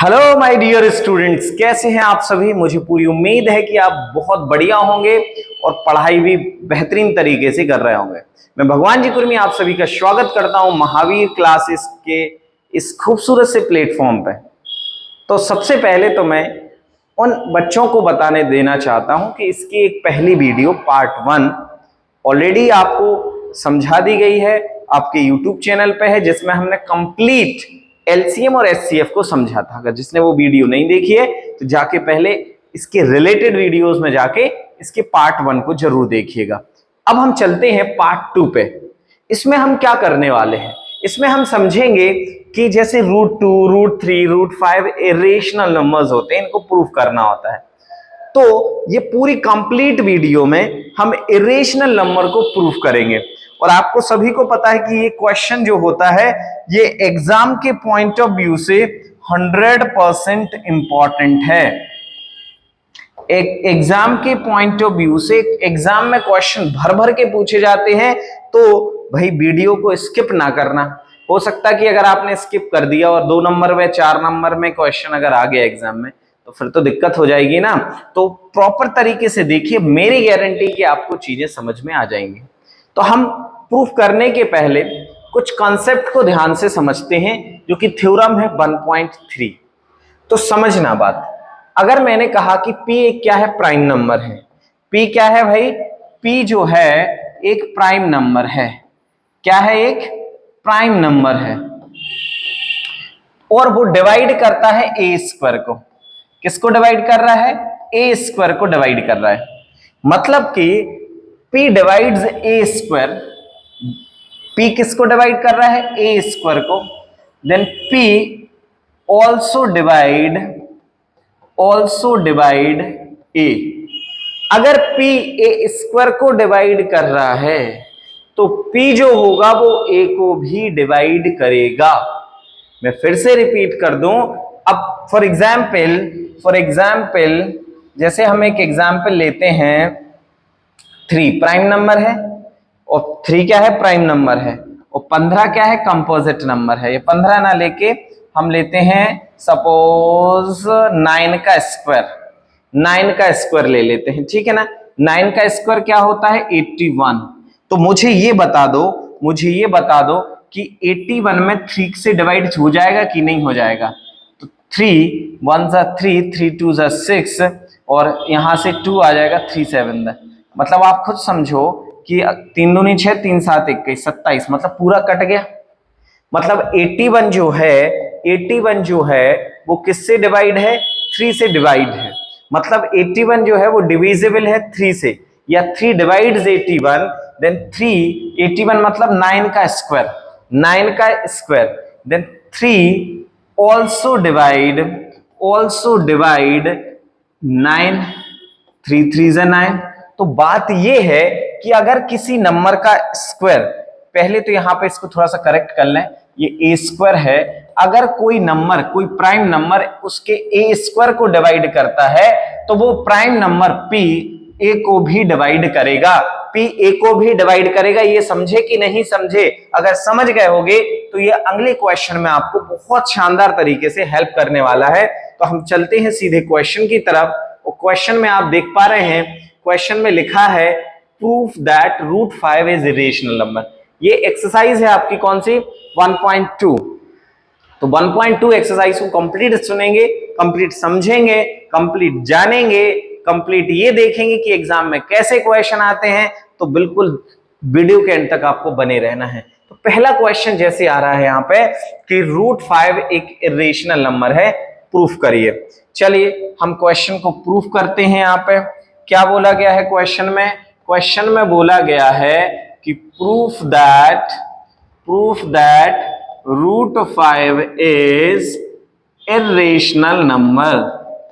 Hello my dear students, कैसे हैं आप सभी। मुझे पूरी उम्मीद है कि आप बहुत बढ़िया होंगे और पढ़ाई भी बेहतरीन तरीके से कर रहे होंगे। मैं भगवान जी कुर्मी आप सभी का स्वागत करता हूं महावीर क्लासेस के इस खूबसूरत से प्लेटफॉर्म पे। तो सबसे पहले तो मैं उन बच्चों को बताने देना चाहता हूं कि इसकी एक पहली वीडियो पार्ट 1 ऑलरेडी आपको समझा दी गई है, आपके यूट्यूब चैनल पे है, जिसमें हमने कंप्लीट एलसीएम और एचसीएफ को समझा था। अगर जिसने वो वीडियो नहीं देखी है तो जाके पहले इसके रिलेटेड वीडियोस में जाके इसके पार्ट 1 को जरूर देखिएगा। अब हम चलते हैं पार्ट 2 पे। इसमें हम क्या करने वाले हैं, इसमें हम समझेंगे कि जैसे √2, √3, √5 इरेशनल नंबर्स होते हैं, इनको प्रूफ करना होता है। तो ये पूरी कंप्लीट वीडियो में हम इरेशनल नंबर को प्रूफ करेंगे। और आपको सभी को पता है कि ये क्वेश्चन जो होता है ये एग्जाम के पॉइंट ऑफ व्यू से 100% इंपॉर्टेंट है। एक एग्जाम के पॉइंट ऑफ व्यू से एग्जाम में क्वेश्चन भर भर के पूछे जाते हैं, तो भाई वीडियो को स्किप ना करना। हो सकता है कि अगर आपने स्किप कर दिया और 2 नंबर में 4 नंबर में क्वेश्चन अगर आ गया एग्जाम में तो फिर तो दिक्कत हो जाएगी ना। तो प्रॉपर तरीके से देखिए, मेरी गारंटी कि आपको चीजें समझ में आ जाएंगी। तो हम प्रूफ करने के पहले कुछ कॉन्सेप्ट को ध्यान से समझते हैं, जो कि थ्योरम है 1.3। तो समझना बात, अगर मैंने कहा कि P एक क्या है, प्राइम नंबर है। P क्या है भाई, P जो है एक प्राइम नंबर है। क्या है, एक प्राइम नंबर है और वो डिवाइड करता है ए स्क्वायर को। किसको डिवाइड कर रहा है, ए स्क्वायर को डिवाइड कर रहा है। मतलब कि P डिवाइड्स ए स्क्वायर। P किसको डिवाइड कर रहा है, ए स्क्वायर को। देन P ऑल्सो डिवाइड ए। अगर P ए स्क्वायर को डिवाइड कर रहा है तो P जो होगा वो ए को भी डिवाइड करेगा। मैं फिर से रिपीट कर दूं। अब फॉर एग्जाम्पल जैसे हम एक एग्जाम्पल लेते हैं, 3 प्राइम नंबर है और 3 क्या है, प्राइम नंबर है, और 15 क्या है, कंपोजिट नंबर है। ये 15 ना लेके हम लेते हैं सपोज 9 का स्क्वायर। 9 का स्क्वायर ले लेते हैं, ठीक है ना। 9 का स्क्वायर क्या होता है, 81। तो मुझे ये बता दो कि 81 में 3 से डिवाइड हो जाएगा कि नहीं हो जाएगा। तो 3 1 जा 3, 3 2 जा 6 और यहां से 2 आ जाएगा, 3 7 दा। मतलब आप खुद समझो कि 3 दूनी 6, 3 7 21, 27, मतलब पूरा कट गया। मतलब 81 जो है वो किससे डिवाइड है, 3 से डिवाइड है। मतलब 81 जो है वो डिविजिबल है 3 से, या 3 डिवाइड्स 81। देन 81 मतलब 9 का स्क्वायर। देन 3 ऑल्सो डिवाइड 9, 3 3 जा 9। तो बात ये है कि अगर किसी नंबर का स्क्वायर, पहले तो यहां पे इसको थोड़ा सा करेक्ट कर लें, ये ए स्क्वायर है। अगर कोई प्राइम नंबर उसके ए स्क्वायर को डिवाइड करता है तो वो प्राइम नंबर P ए को भी डिवाइड करेगा। P ए को भी डिवाइड करेगा। ये समझे कि नहीं समझे? अगर समझ गए होगे तो ये अगले क्वेश्चन में आपको बहुत शानदार तरीके से हेल्प करने वाला है। तो हम चलते हैं सीधे क्वेश्चन की तरफ। और क्वेश्चन में आप देख पा रहे हैं, क्वेश्चन में लिखा है proof that √5 is irrational number. ये एक्सरसाइज है आपकी कौन सी, 1.2। तो 1.2 एक्सरसाइज को कंप्लीट सुनेंगे, कंप्लीट समझेंगे, कंप्लीट जानेंगे, कंप्लीट ये देखेंगे कि एग्जाम में कैसे क्वेश्चन आते हैं। तो बिल्कुल वीडियो के एंड तक आपको बने रहना है। तो पहला क्वेश्चन जैसे आ रहा है यहाँ पे कि √5 एक इरेशनल नंबर है, प्रूफ करिए। चलिए हम क्वेश्चन को प्रूफ करते हैं। यहाँ पे क्या बोला गया है क्वेश्चन में, क्वेश्चन में बोला गया है कि proof that √5 is irrational number.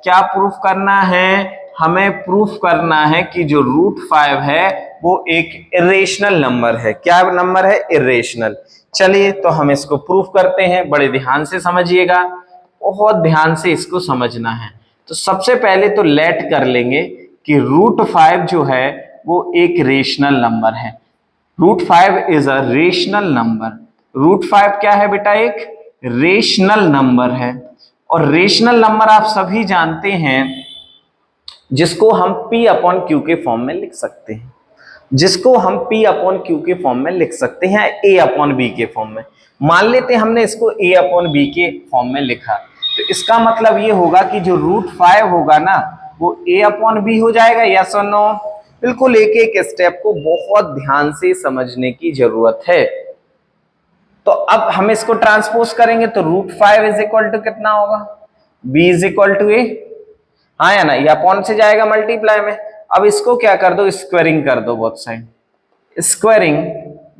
क्या प्रूफ करना है, हमें प्रूफ करना है कि जो √5 है वो एक इरेशनल नंबर है। क्या नंबर है, इरेशनल। चलिए तो हम इसको प्रूफ करते हैं। बड़े ध्यान से समझिएगा, बहुत ध्यान से इसको समझना है। तो सबसे पहले तो लेट कर लेंगे कि √5 जो है वो एक रेशनल नंबर है। √5 इज अ रेशनल नंबर। √5 क्या है बेटा, एक रेशनल नंबर है। और रेशनल नंबर आप सभी जानते हैं जिसको हम P अपॉन Q के फॉर्म में लिख सकते हैं, जिसको हम P अपॉन Q के फॉर्म में लिख सकते हैं, A अपॉन B के फॉर्म में। मान लेते हैं हमने इसको A अपॉन B के फॉर्म में लिखा, तो इसका मतलब ये होगा कि जो √5 होगा ना वो A अपॉन B हो जाएगा, यस और नो। बिल्कुल एक एक स्टेप को बहुत ध्यान से समझने की जरूरत है। तो अब हम इसको ट्रांसपोज करेंगे तो √5 इज इक्वल टू कितना होगा, B is equal to A, हाँ या ना, ये अपॉन से जाएगा मल्टीप्लाई में। अब इसको क्या कर दो, स्क्वायरिंग कर दो both side, squaring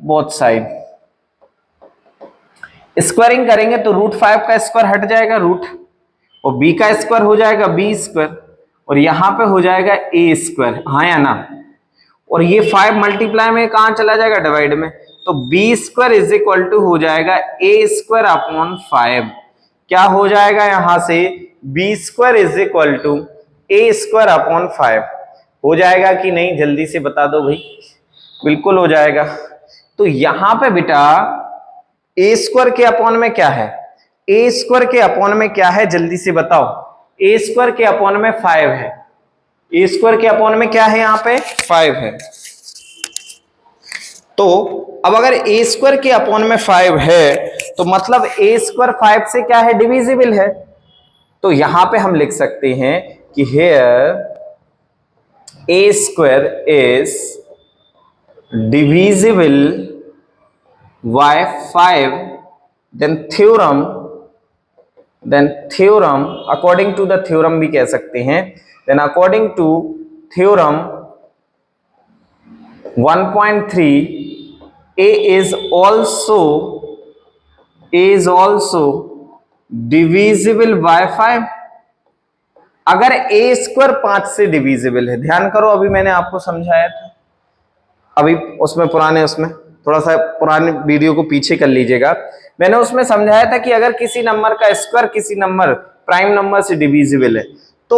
both side. Squaring करेंगे तो √5 का स्क्वायर हट जाएगा रूट, और B का स्क्वायर हो जाएगा B स्क्वायर, और यहां पे हो जाएगा A स्क्वायर, हाँ या ना। और ये 5 मल्टीप्लाई में कहां चला जाएगा, डिवाइड में, तो B square is equal to हो जाएगा A स्क्वायर अपॉन 5। क्या हो जाएगा यहां से, B square is equal to A square upon 5 हो जाएगा कि नहीं, जल्दी से बता दो भाई। बिल्कुल हो जाएगा। तो यहां पे बेटा A स्क्वायर के अपॉन में क्या है, A स्क्वायर के अपॉन में क्या है, जल्दी से बताओ। A स्क्वायर के अपॉन में 5 है, A स्क्वायर के अपॉन में क्या है, यहां पे 5 है। तो अब अगर A स्क्वायर के अपॉन में 5 है तो मतलब A स्क्वायर 5 से क्या है, डिविजिबल है। तो यहां पे हम लिख सकते हैं कि here A square is divisible by 5, then theorem according to the theorem भी कह सकते हैं, then according to theorem 1.3 A is also divisible by 5। अगर A स्क्वायर 5 से डिविजिबल है, ध्यान करो अभी मैंने आपको समझाया था, अभी उसमें थोड़ा सा पुराने वीडियो को पीछे कर लीजिएगा। मैंने उसमें समझाया था कि अगर किसी नंबर का स्क्वायर किसी नंबर प्राइम नंबर से डिविजिबल है तो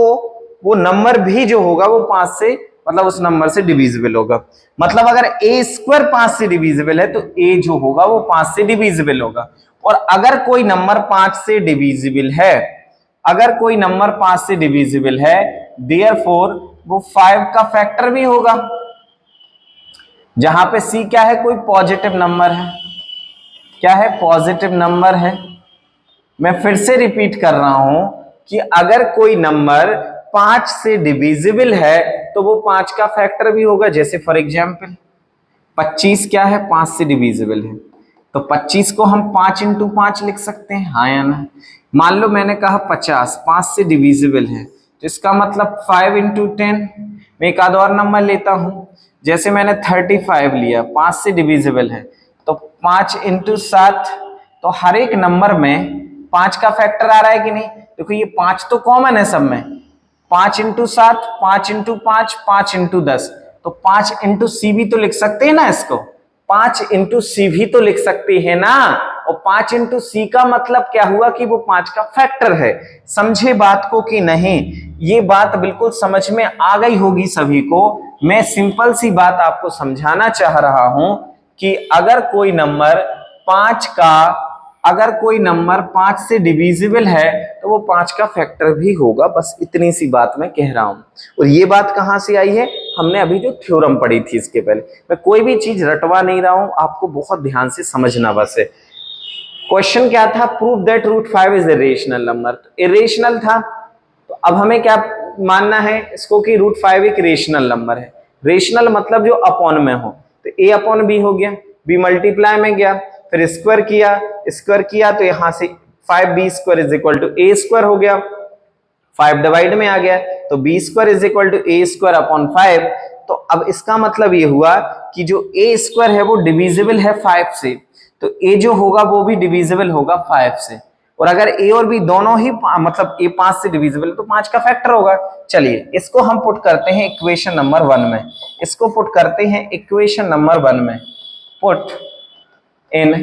वो नंबर भी जो होगा वो 5 से मतलब उस नंबर से डिविजिबल होगा। मतलब अगर A स्क्वायर 5 से डिविजिबल है तो A जो होगा वो 5 से डिविजिबल होगा। और अगर कोई नंबर 5 से डिविजिबल है, अगर कोई नंबर 5 से डिविजिबल है, देयरफॉर वो 5 का फैक्टर भी होगा। जहां पे C क्या है, कोई पॉजिटिव नंबर है, क्या है, पॉजिटिव नंबर है। मैं फिर से रिपीट कर रहा हूं कि अगर कोई नंबर 5 से डिविजिबल है तो वो 5 का फैक्टर भी होगा। जैसे फॉर एग्जांपल 25 क्या है, 5 से डिविजिबल है, तो 25 को हम 5 इंटू 5 लिख सकते हैं, हाँ या ना। मान लो मैंने कहा 50 5 से डिविजिबल है, तो इसका मतलब 5 इंटू 10। मैं एक आध और नंबर लेता हूं, जैसे मैंने 35 लिया, 5 से डिविजिबल है, तो 5 इंटू 7। तो हर एक नंबर में 5 का फैक्टर आ रहा है कि नहीं, देखो ये 5 तो कॉमन है सब में, 5 इंटू 7, 5 इंटू 5, 5 इंटू 10, तो 5 इंटू सी भी तो लिख सकते हैं ना इसको, 5 इंटू सी भी तो लिख सकते हैं ना। और 5 इंटू सी का मतलब क्या हुआ कि वो 5 का फैक्टर है। समझे बात को कि नहीं, ये बात बिल्कुल समझ में आ गई होगी सभी को। मैं सिंपल सी बात आपको समझाना चाह रहा हूं कि अगर कोई नंबर 5 से डिविजिबल है तो वो 5 का फैक्टर भी होगा। बस इतनी सी बात मैं कह रहा हूं। और ये बात कहां से आई है, हमने अभी जो थ्योरम पढ़ी थी इसके पहले। मैं कोई भी चीज रटवा नहीं रहा हूं, आपको बहुत ध्यान से समझना बस है। क्वेश्चन क्या था, prove that √5 is a rational number. तो इरेशनल था, तो अब हमें क्या मानना है इसको कि √5 एक रेशनल नंबर है। रेशनल मतलब जो अपॉन में हो, तो A अपॉन B हो गया, B मल्टीप्लाई में गया, फिर स्क्वायर किया तो यहां से 5B square is equal to A square हो गया, 5 डिवाइड में आ गया तो B square is equal to A square upon 5। तो अब इसका मतलब ये हुआ कि जो A स्क्वायर है वो डिविजिबल है 5 से, तो A जो होगा वो भी डिविजिबल होगा 5 से। और अगर A और B दोनों ही मतलब A 5 से डिविजिबल है तो 5 का फैक्टर होगा। चलिए इसको हम पुट करते हैं इक्वेशन नंबर 1 में, इसको पुट करते हैं इक्वेशन नंबर 1 में। Put in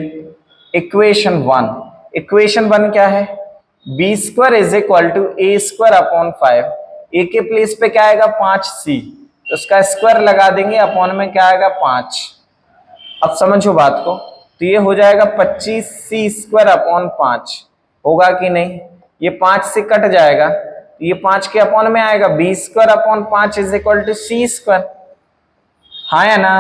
equation 1। इक्वेशन 1 क्या है, B square is equal to A square upon 5। A के प्लेस पे क्या आएगा 5C, तो उसका स्क्वायर लगा देंगे, अपॉन में क्या आएगा 5। अब समझो बात को, तो ये हो जाएगा 25C स्क्वायर अपॉन 5, होगा कि नहीं। ये 5 से कट जाएगा, तो ये 5 के अपॉन में आएगा, B square upon 5 is equal to C square. हाँ या ना?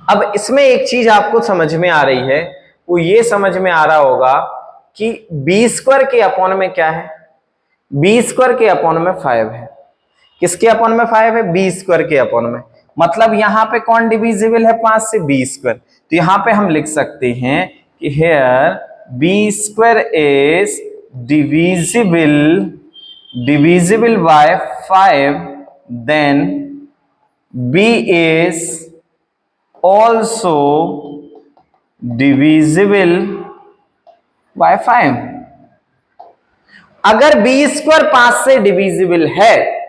अब इसमें एक चीज आपको समझ में आ रही है, वो ये समझ में आ रहा होगा कि बी स्क्वायर के अपॉन में क्या है, बी स्क्वायर के अपॉन में 5 है। किसके अपॉन में 5 है? बी स्क्वायर के अपॉन में। मतलब यहां पे कौन डिविजिबल है 5 से? B square. तो यहां पे हम लिख सकते हैं कि here B square is divisible by 5, then B is also divisible by 5। अगर बी स्क्वायर 5 से डिविजिबल है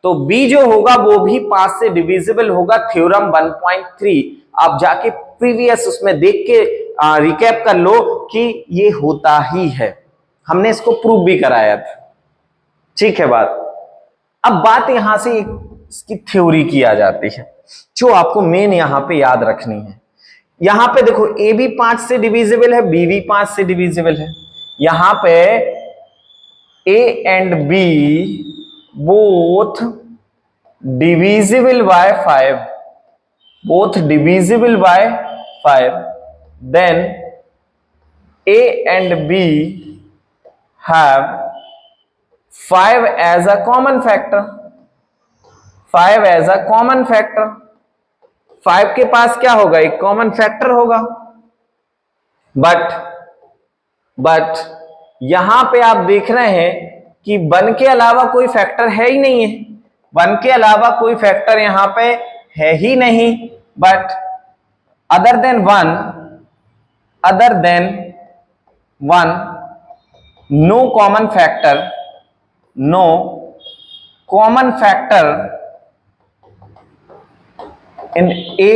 तो बी जो होगा वो भी 5 से डिविजिबल होगा। थ्योरम 1.3 आप जाके प्रीवियस उसमें देख के रिकैप कर लो कि ये होता ही है, हमने इसको प्रूव भी कराया था। ठीक है बात। अब बात यहां से इसकी थ्योरी की आ जाती है, जो आपको मेन यहां पे याद रखनी है। यहां पे देखो ए भी 5 से डिविजिबल है, बी भी 5 से डिविजिबल है। यहां पे A and B both divisible by 5, both divisible by 5, then A and B have 5 as a common factor, 5 as a common factor। 5 के पास क्या होगा? एक कॉमन फैक्टर होगा। बट यहां पे आप देख रहे हैं कि 1 के अलावा कोई फैक्टर है ही नहीं है, 1 के अलावा कोई फैक्टर यहां पे है ही नहीं। But other than one no common factor in A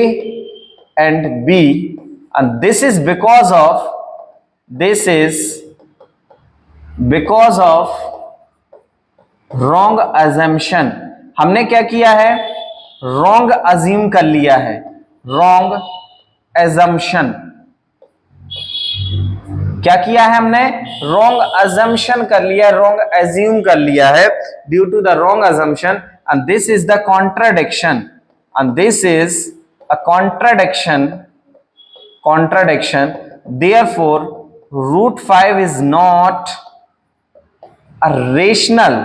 and B, and this is because of wrong assumption. हमने क्या किया है? रॉन्ग अज्यूम कर लिया है, रॉन्ग एजम्पशन। क्या किया है हमने? रॉन्ग अजम्पशन कर लिया, रॉन्ग एज्यूम कर लिया है। Due to the wrong assumption, and this is the contradiction, and this is a contradiction, therefore root 5 is not a rational।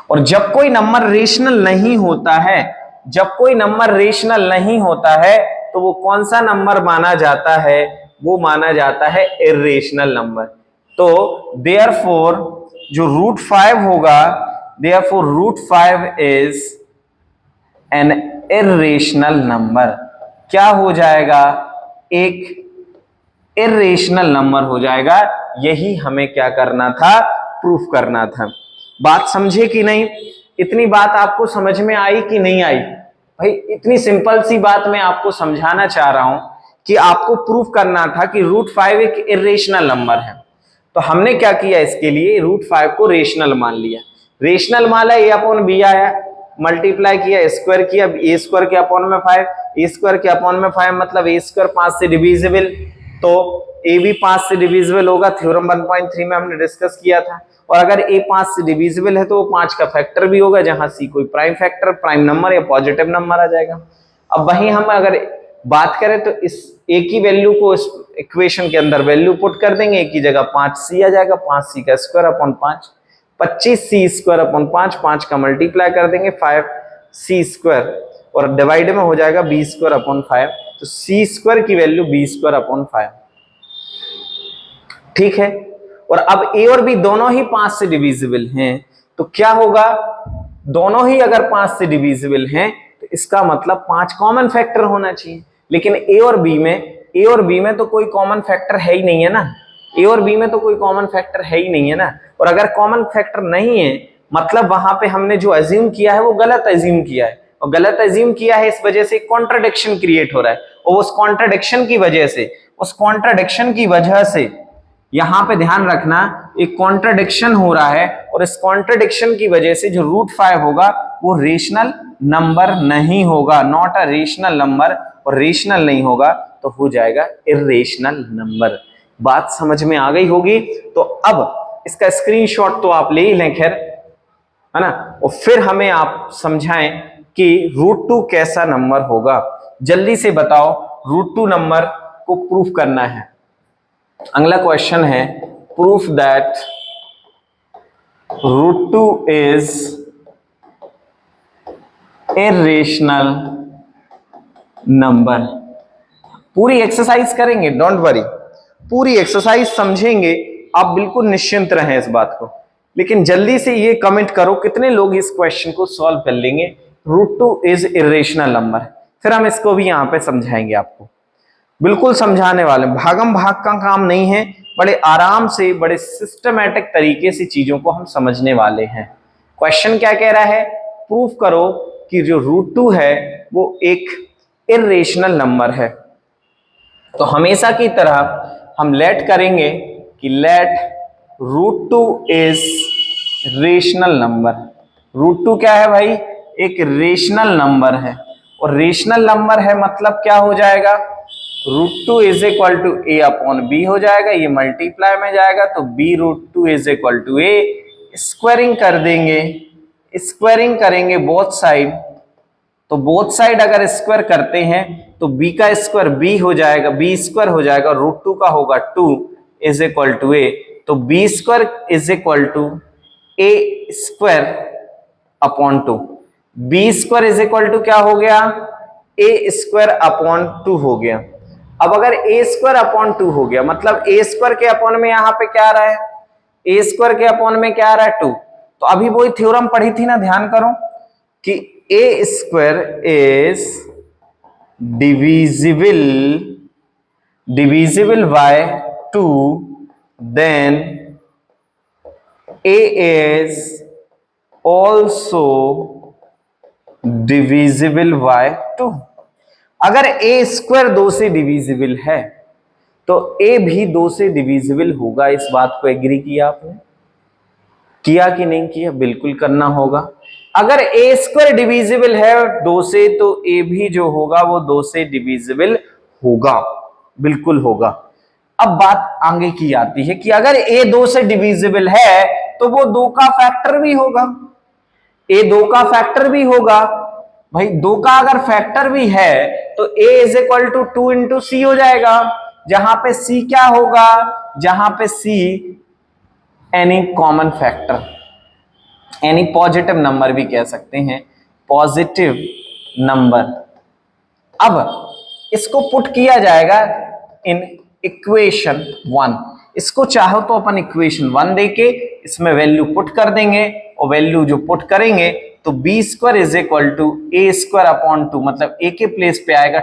और जब कोई नंबर रेशनल नहीं होता है, जब कोई नंबर रेशनल नहीं होता है तो वो कौन सा नंबर माना जाता है? वो माना जाता है इर्रेशनल नंबर। तो देयरफॉर जो रूट 5 होगा, therefore root 5 is an irrational number। क्या हो जाएगा? एक irrational नंबर हो जाएगा। यही हमें क्या करना था? प्रूफ करना था। बात समझे कि नहीं? इतनी बात आपको समझ में आई कि नहीं आई? भाई इतनी सिंपल सी बात मैं आपको समझाना चाह रहा हूं कि आपको प्रूफ करना था कि रूट 5 एक इर्रेशनल नंबर है। तो हमने क्या किया? इसके लिए रूट 5 को रेशनल मान लिया। रेशनल माना ए अपॉन बी आया, मल्टीप्लाई किया, स्क्वायर किया, ए स्क्वायर के अपॉन में 5, ए स्क्वायर के अपॉन में 5 मतलब ए स्क्वायर 5 से डिविजिबल, तो ए भी 5 से डिविजिबल होगा। थ्योरम 1.3 में हमने डिस्कस किया था। और अगर ए 5 से डिविजिबल है तो वो 5 का फैक्टर भी होगा, जहां सी कोई प्राइम फैक्टर, प्राइम नंबर या पॉजिटिव नंबर आ जाएगा। अब वही हम अगर बात करें तो इस ए की वैल्यू को इस इक्वेशन के अंदर वैल्यू पुट कर देंगे, ए की जगह 5c आ जाएगा, 5c का square upon 5, 25c square upon 5, 5 का मल्टीप्लाई कर देंगे 5c स्क्वायर, और डिवाइड में हो जाएगा b स्क्वायर अपॉन 5। तो c स्क्वायर की वैल्यू b स्क्वायर अपॉन 5। ठीक है। और अब a और b दोनों ही 5 से डिविजिबल हैं, तो क्या होगा? दोनों ही अगर 5 से डिविजिबल हैं तो इसका मतलब 5 कॉमन फैक्टर होना चाहिए। लेकिन ए और बी में तो कोई कॉमन फैक्टर है ही नहीं है ना, ए और बी में तो कोई कॉमन फैक्टर है ही नहीं है ना। और अगर कॉमन फैक्टर नहीं है मतलब वहां पे हमने जो अज्यूम किया है वो गलत अज्यूम किया है, और गलत अज्यूम किया है इस वजह से कॉन्ट्राडिक्शन क्रिएट हो रहा है। और उस कॉन्ट्राडिक्शन की वजह से यहां पे ध्यान रखना, एक कॉन्ट्राडिक्शन हो रहा है, और इस कॉन्ट्राडिक्शन की वजह से जो रूट 5 होगा वो रेशनल नंबर नहीं होगा, नॉट अ रेशनल नंबर। और रेशनल नहीं होगा तो हो जाएगा इर्रेशनल नंबर। बात समझ में आ गई होगी। तो अब इसका स्क्रीनशॉट तो आप ले ही लें, खैर, है ना, और फिर हमें आप समझाएं कि √2 कैसा नंबर होगा। जल्दी से बताओ, √2 नंबर को प्रूफ करना है। अगला क्वेश्चन है, proof that √2 is irrational number. पूरी एक्सरसाइज करेंगे, डोंट वरी, पूरी एक्सरसाइज समझेंगे, आप बिल्कुल निश्चिंत रहें इस बात को। लेकिन जल्दी से ये कमेंट करो कितने लोग इस क्वेश्चन को सॉल्व कर लेंगे। √2 इज इर्रेशनल नंबर, फिर हम इसको भी यहां पे समझाएंगे आपको, बिल्कुल समझाने वाले, भागम भाग का काम नहीं है, बड़े आराम से बड़े सिस्टमैटिक तरीके से चीजों को हम समझने वाले हैं। क्वेश्चन क्या कह रहा है, प्रूफ करो कि जो √2 है वो एक इर्रेशनल नंबर है। तो हमेशा की तरह हम लेट करेंगे कि लेट √2 इज रेशनल नंबर। √2 क्या है भाई, एक रेशनल नंबर है, और रेशनल नंबर है मतलब क्या हो जाएगा, √2 is equal to A upon B हो जाएगा, ये मल्टीप्लाई में जाएगा, तो b√2 is equal to A. Squaring कर देंगे, स्क्वायरिंग करेंगे बोथ साइड, तो बोथ साइड अगर स्क्वायर करते हैं तो b का स्क्वायर b हो जाएगा, b स्क्वायर हो जाएगा, √2 का होगा 2 इज इक्वल टू ए, तो b square is equal to A square upon 2। b square is equal to क्या हो गया, ए स्क्वायर अपॉन 2 हो गया। अब अगर ए स्क्वायर अपॉन 2 हो गया मतलब ए स्क्वायर के अपॉन में यहां पे क्या आ रहा है, ए स्क्वायर के अपॉन में क्या आ रहा है 2। तो अभी वही थ्योरम पढ़ी थी ना, ध्यान करो कि a square is divisible by 2, then a is also divisible by 2। अगर ए स्क्वायर 2 से डिविजिबल है तो ए भी 2 से डिविजिबल होगा। इस बात को एग्री किया आपने, किया कि नहीं किया, बिल्कुल करना होगा। अगर ए स्क्वायर डिविजिबल है 2 से तो ए भी जो होगा वो 2 से डिविजिबल होगा, बिल्कुल होगा। अब बात आगे की आती है कि अगर ए 2 से डिविजिबल है तो वो 2 का फैक्टर भी होगा, ए 2 का फैक्टर भी होगा। भाई 2 का अगर फैक्टर भी है तो a is equal to 2 into c हो जाएगा, जहां पे c क्या होगा, जहां पे c any common factor, any positive number भी कह सकते हैं, पॉजिटिव नंबर। अब इसको पुट किया जाएगा इन इक्वेशन 1। इसको चाहो तो अपन इक्वेशन 1 देके इसमें वैल्यू पुट कर देंगे, और वैल्यू जो पुट करेंगे तो B square is equal to A square upon 2, मतलब ए के प्लेस पे आएगा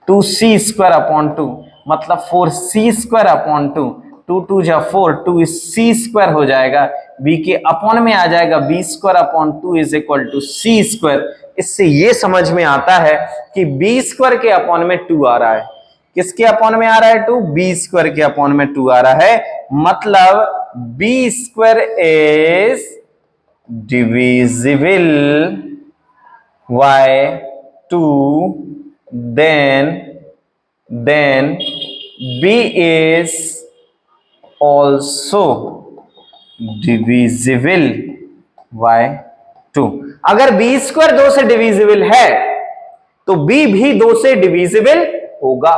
2c स्क्वायर अपॉन 2, मतलब 4c स्क्वायर अपॉन 2, 2 2 जा 4, 2c स्क्वायर हो जाएगा, b के अपॉन में आ जाएगा b square upon 2 is equal to c square. इससे ये समझ में आता है कि b स्क्वायर के अपॉन में 2 आ रहा है, किसके अपॉन में आ रहा है 2, b स्क्वायर के अपॉन में 2 आ रहा है, मतलब b square is divisible by 2, then b is also divisible by 2। अगर b स्क्वायर 2 से डिविजिबल है तो b भी 2 से डिविजिबल होगा,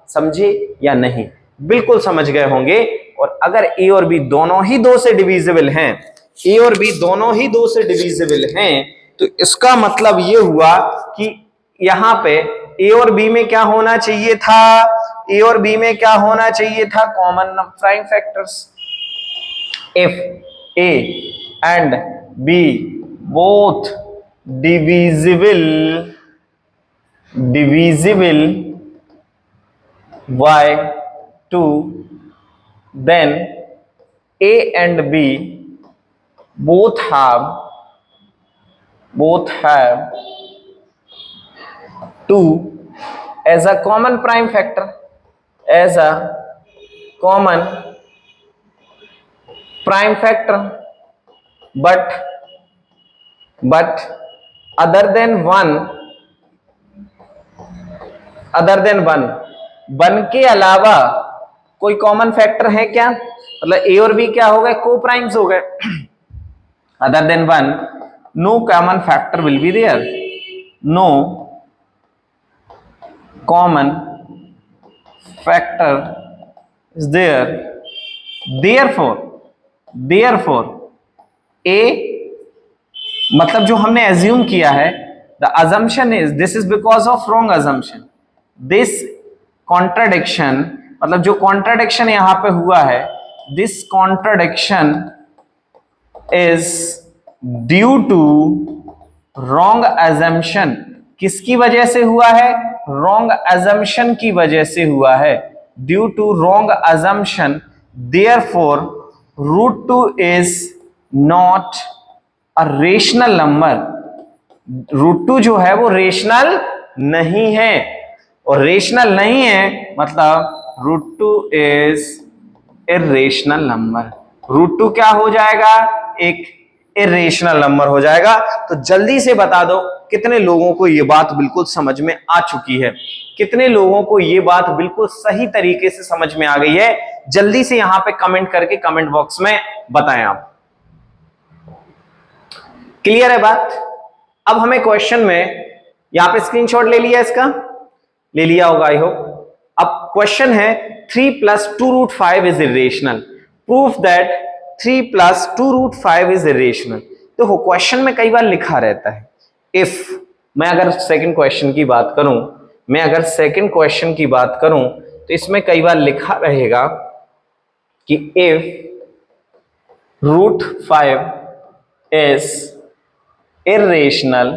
समझे या नहीं, बिल्कुल समझ गए होंगे। और अगर a और b दोनों ही 2 से डिविजिबल हैं, a और b दोनों ही 2 से डिविजिबल हैं, तो इसका मतलब ये हुआ कि यहां पे ए और बी में क्या होना चाहिए था, ए और बी में क्या होना चाहिए था, common prime factors. If A and B both divisible by 2, then A and B both have 2 as a common prime factor, as a common prime factor, but other than one के अलावा कोई common factor है क्या? मतलब ए और B क्या हो गए? को प्राइम्स हो गए। Other than 1 no common factor will be there, no common factor is there, therefore a, मतलब जो हमने एज्यूम किया है, the assumption is this is because of wrong assumption, this contradiction, मतलब जो कॉन्ट्राडिक्शन यहां पे हुआ है, this contradiction is due to wrong assumption. किसकी वजह से हुआ है? रॉन्ग अजम्पशन की वजह से हुआ है, due to wrong assumption, therefore root 2 is not a rational number. Root 2 जो है वो रेशनल नहीं है, और रेशनल नहीं है मतलब root 2 is irrational number. Root 2 क्या हो जाएगा? एक इर्रेशनल नंबर हो जाएगा। तो जल्दी से बता दो कितने लोगों को ये बात बिल्कुल समझ में आ चुकी है, कितने लोगों को ये बात बिल्कुल सही तरीके से समझ में आ गई है? जल्दी से यहां पे कमेंट करके कमेंट बॉक्स में बताएं आप। क्लियर है बात? अब हमें क्वेश्चन में यहां पे स्क्रीनशॉट ले लिया, इसका ले लिया होगा आई होप। अब क्वेश्चन है 3 + 2√5 is irrational, proof that 3 + 2√5 is irrational. देखो क्वेश्चन में कई बार लिखा रहता है इफ, मैं अगर सेकंड क्वेश्चन की बात करूं, तो इसमें कई बार लिखा रहेगा कि if √5 is irrational,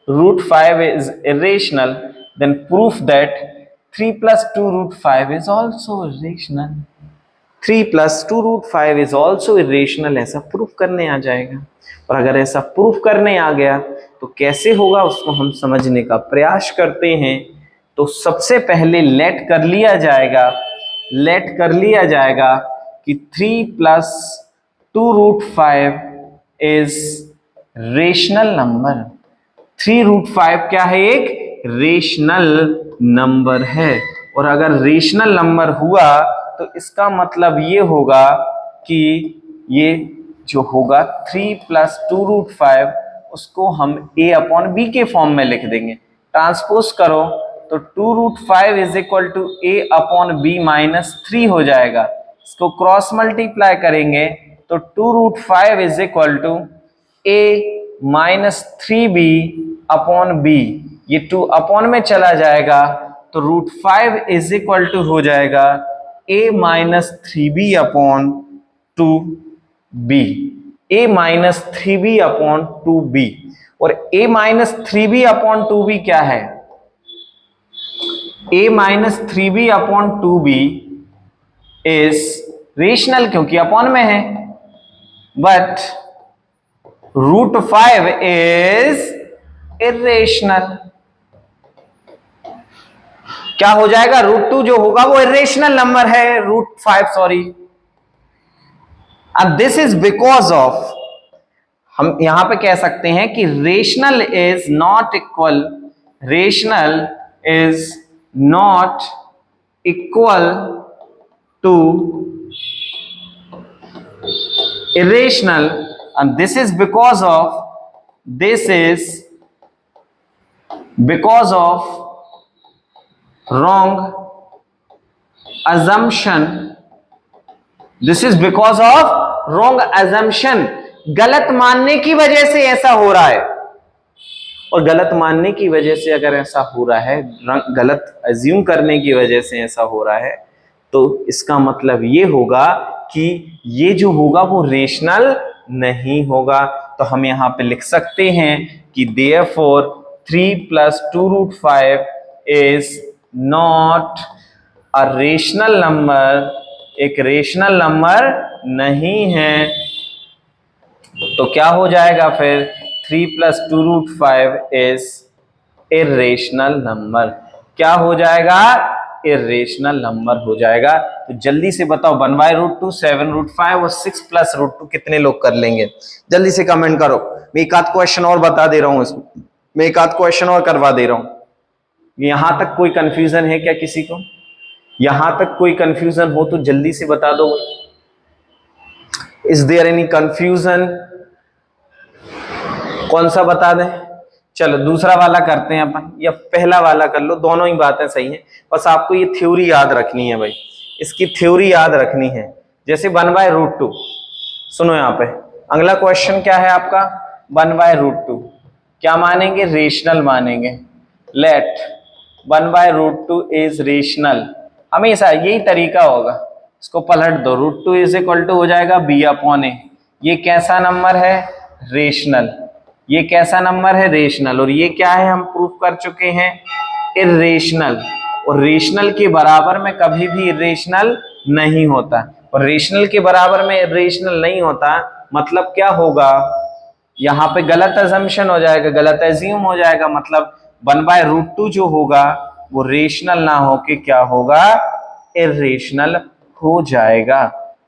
√5 is irrational, then proof that 3 + 2√5 is also irrational, 3 + 2√5 is also irrational, ऐसा प्रूफ करने आ जाएगा। और अगर ऐसा प्रूफ करने आ गया तो कैसे होगा उसको हम समझने का प्रयास करते हैं। तो सबसे पहले लेट कर लिया जाएगा कि 3 + 2√5 इज रेशनल नंबर। 3√5 क्या है? एक रेशनल नंबर है। और अगर रेशनल नंबर हुआ तो इसका मतलब ये होगा कि ये जो होगा 3 + 2√5 उसको हम a/b के फॉर्म में लिख देंगे। ट्रांसपोज करो तो 2√5 इज इक्वल टू a/b - 3 हो जाएगा। इसको क्रॉस मल्टीप्लाई करेंगे तो 2√5 is equal to a - 3b/b, ये 2 अपॉन में चला जाएगा तो √5 इज इक्वल टू हो जाएगा a - 3b/2b, a - 3b/2b। और a - 3b/2b क्या है? a - 3b/2b इज रेशनल क्योंकि अपॉन में है, बट √5 इज इर्रेशनल। क्या हो जाएगा? √2 जो होगा वो इर्रेशनल नंबर है, √5 sorry. And this is because of, हम यहां पे कह सकते हैं कि rational is not equal to irrational, and this is because of wrong assumption, this is because of wrong assumption, गलत मानने की वजह से ऐसा हो रहा है। और गलत मानने की वजह से अगर ऐसा हो रहा है, गलत अज्यूम करने की वजह से ऐसा हो रहा है, तो इसका मतलब ये होगा कि ये जो होगा वो रेशनल नहीं होगा। तो हम यहां पे लिख सकते हैं कि therefore 3 + 2√5 is not a rational number, एक रेशनल नंबर नहीं है। तो क्या हो जाएगा फिर? 3 + 2√5 इज इर्रेशनल नंबर। क्या हो जाएगा? इर्रेशनल नंबर हो जाएगा। तो जल्दी से बताओ 1/√2, 7√5 और 6 + √2 कितने लोग कर लेंगे? जल्दी से कमेंट करो। मैं एक आध क्वेश्चन और बता दे रहा हूं, इसमें मैं एक आध क्वेश्चन और करवा दे रहा हूं। यहां तक कोई कंफ्यूजन है क्या किसी को? यहां तक कोई कंफ्यूजन हो तो जल्दी से बता दो। Is there any confusion? कौन सा बता दें? चलो दूसरा वाला करते हैं अपन, या पहला वाला कर लो, दोनों ही बातें सही हैं। बस आपको ये थ्योरी याद रखनी है भाई, इसकी थ्योरी याद रखनी है। जैसे 1/√2, सुनो यहाँ पे अगला क्वेश्चन क्या है आपका, 1/√2 क्या मानेंगे? रेशनल मानेंगे। लेट 1/√2 इज रेशनल, हमेशा यही तरीका होगा। इसको पलट दो, √2 इज इक्वल टू हो जाएगा b/a। ये कैसा नंबर है? रेशनल। ये कैसा नंबर है? रेशनल। और ये क्या है? हम प्रूफ कर चुके हैं, इर्रेशनल। और रेशनल के बराबर में कभी भी इर्रेशनल नहीं होता, और रेशनल के बराबर में इर्रेशनल नहीं होता मतलब क्या होगा? यहाँ पे गलत अजम्पशन हो जाएगा, गलत एज्यूम हो जाएगा। मतलब 1/√2 जो होगा वो रेशनल ना होके क्या होगा? इर्रेशनल हो जाएगा।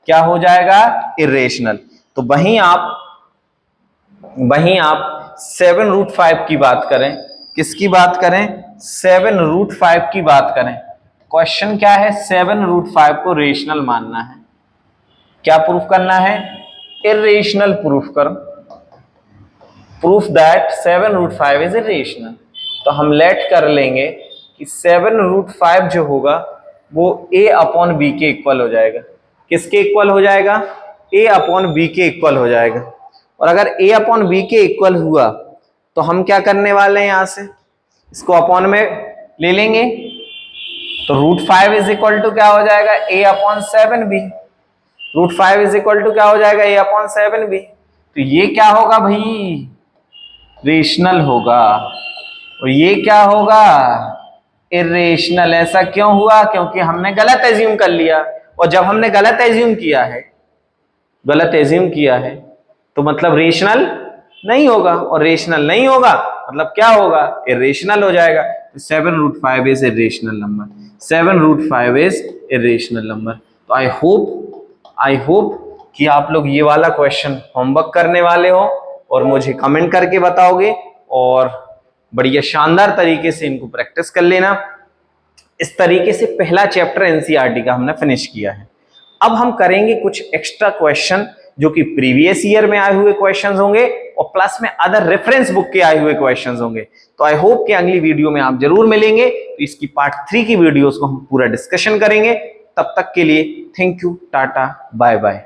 क्या हो जाएगा? इर्रेशनल। तो वहीं आप 7√5 की बात करें, किसकी बात करें? 7√5 की बात करें। क्वेश्चन क्या है? 7√5 को रेशनल मानना है। क्या प्रूफ करना है? इर्रेशनल प्रूफ करो। Proof that 7√5 is irrational. तो हम लेट कर लेंगे कि 7√5 जो होगा वो a/b के इक्वल हो जाएगा। किसके इक्वल हो जाएगा? a/b के इक्वल हो जाएगा। और अगर a/b के इक्वल हुआ तो हम क्या करने वाले हैं? यहां से इसको अपॉन में ले लेंगे, तो √5 इज इक्वल टू क्या हो जाएगा? a/7b। √5 इज इक्वल टू क्या हो जाएगा? a/7b। तो ये क्या होगा भाई? रेशनल होगा। और ये क्या होगा? इर्रेशनल। ऐसा क्यों हुआ? क्योंकि हमने गलत एज्यूम कर लिया। और जब हमने गलत एज्यूम किया है तो मतलब रेशनल नहीं होगा, और रेशनल नहीं होगा मतलब क्या होगा? इर्रेशनल हो जाएगा। तो 7√5 is irrational number. 7√5 is irrational number. तो आई होप कि आप लोग ये वाला क्वेश्चन होमवर्क करने वाले हो और मुझे कमेंट करके बताओगे, और बढ़िया शानदार तरीके से इनको प्रैक्टिस कर लेना। इस तरीके से पहला चैप्टर एनसीईआरटी का हमने फिनिश किया है। अब हम करेंगे कुछ एक्स्ट्रा क्वेश्चन जो कि प्रीवियस ईयर में आए हुए क्वेश्चंस होंगे, और प्लस में अदर रेफरेंस बुक के आए हुए क्वेश्चंस होंगे। तो आई होप कि अगली वीडियो में आप जरूर मिलेंगे। तो इसकी पार्ट 3 की वीडियोस को हम पूरा डिस्कशन करेंगे। तब तक के लिए thank you, tata, bye bye.